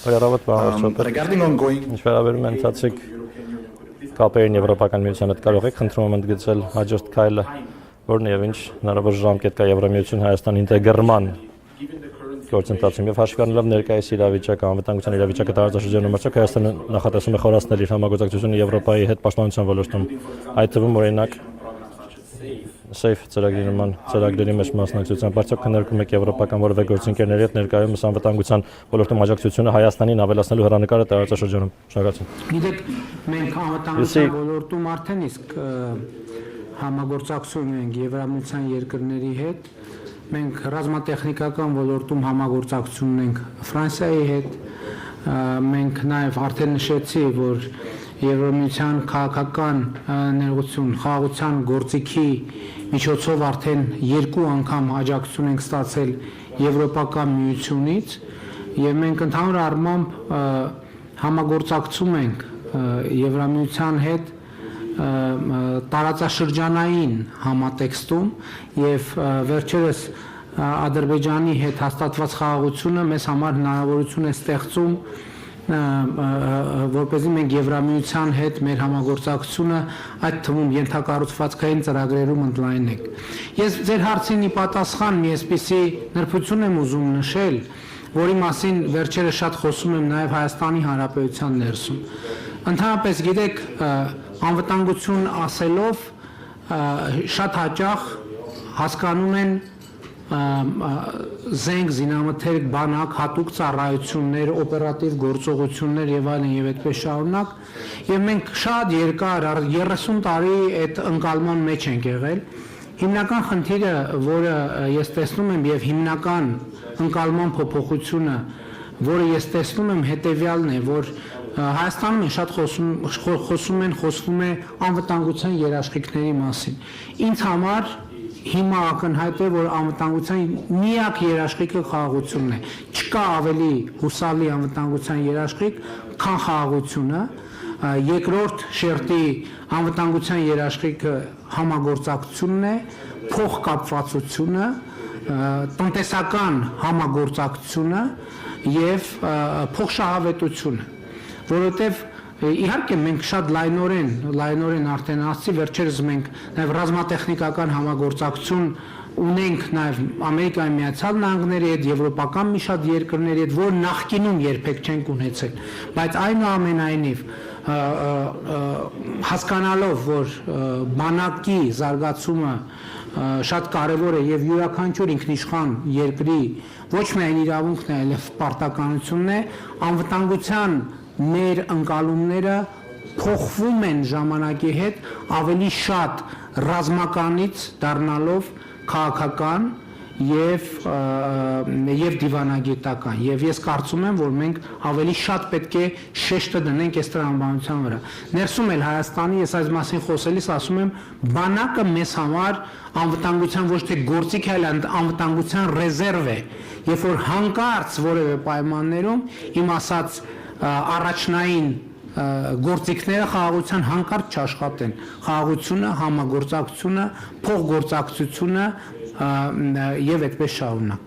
Regarding ongoing կապերին Եվրոպական միության հետ կարող եք խնդրում եմ ընդգծել հաջորդ քայլը, որն եւ ինչ հնարավոր ժամկետ կա Եվրամիություն Հայաստան ինտեգրման գործընթացում եւ հաշվի առնելով ներկայիս իրավիճակը, անվտանգության իրավիճակը տարածաշրջանում արդյոք Հայաստանը նախատեսում է խորացնել իր համագործակցությունը Եվրոպայի հետ պաշտպանության ոլորտում, այդ թվում օրինակ Safe ծրագրի նման ծրագրերի մեջ մասնակցությամբ արդյոք քննարկում եք եվրոպական որևէ գործընկերների հետ ներկայումս անվտանգության ոլորտում աջակցությունը Հայաստանին ավելացնելու հեռանկարը տարածաշրջանում։ Շնորհակալություն։ Գիտեք, մենք անվտանգության ոլորտում արդեն իսկ համագործակցում ենք Եվրամիության երկրների հետ։ Մենք ռազմատեխնիկական ոլորտում համագործակցություն ունենք Ֆրանսիայի հետ։ Մենք նաև արդեն նշեցի, որ Եվրամիության քաղաքական ներողություն, խաղաղության գործիքի միջոցով արդեն 2 անգամ աջակցություն ենք ստացել Եվրոպական միությունից եւ մենք ընդհանուր առմամբ համագործակցում ենք Եվրամիության հետ տարածաշրջանային համատեքստում եւ վերջերս Ադրբեջանի հետ հաստատված խաղաղությունը մեզ համար հնարավորություն է ստեղծում որպեսզի մենք Եվրամիության հետ մեր համագործակցությունը այդ թվում ենթակառուցվածքային ծրագրերում ընդլայնենք։ Ես ձեր հարցին ի պատասխան մի այսպիսի նրբություն եմ ուզում նշել, որի մասին վերջերս շատ խոսում եմ նաև Հայաստանի Հանրապետության ներսում։ Ընդհանրապես գիտեք, անվտանգություն ասելով շատ հաճախ հասկանում են զենք, զինամթերք, բանակ, հատուկ ծառայություններ, օպերատիվ գործողություններ եւ այլն եւ այդպես շարունակ եւ մենք շատ երկար 30 տարի այդ ընկալման մեջ ենք եղել հիմնական խնդիրը, որը ես տեսնում եմ եւ հիմնական ընկալման փոփոխությունը, որը ես տեսնում եմ հետեւյալն է, որ Հայաստանում շատ խոսվում է անվտանգության երաշխիքների մասին։ Ինձ համար հիմա ակնհայտ է, որ անվտանգության միակ երաշխիքը խաղաղությունն է։ Չկա ավելի հուսալի անվտանգության երաշխիք, քան խաղաղությունը։ Երկրորդ շերտի անվտանգության երաշխիքը համագործակցությունն է, փոխկապվածությունը, տնտեսական համագործակցությունը եւ փոխշահավետությունը, որովհետեւ Իհարկե մենք շատ լայնորեն արդեն ասացի, վերջերս մենք նաև ռազմատեխնիկական համագործակցություն ունենք նաև Ամերիկայի Միացյալ Նահանգների հետ, եվրոպական մի շատ երկրների հետ, որ նախկինում երբեք չենք ունեցել, բայց այնուամենայնիվ հասկանալով, որ բանակի զարգացումը շատ կարևոր է եւ յուրաքանչյուր ինքնիշխան երկրի ոչ միայն իրավունքն է, այլև պարտականությունն է, անվտանգության մեր ընկալումները փոխվում են ժամանակի հետ ավելի շատ ռազմականից դառնալով քաղաքական եւ դիվանագիտական եւ ես կարծում եմ որ մենք ավելի շատ պետք է շեշտը դնենք այս տրամաբանության վրա ներսում էլ Հայաստանի ես այս մասին խոսելիս ասում եմ բանակը մեզ համար անվտանգության ոչ թե գործիք այլ անվտանգության ռեզերվ է երբ որ հանկարծ որևէ պայմաններում իմ ասած առաջնային գործիքները խաղաղության հանկարծ չաշխատեն խաղաղությունը համագործակցությունը փոխգործակցությունը եւ այդպես շարունակ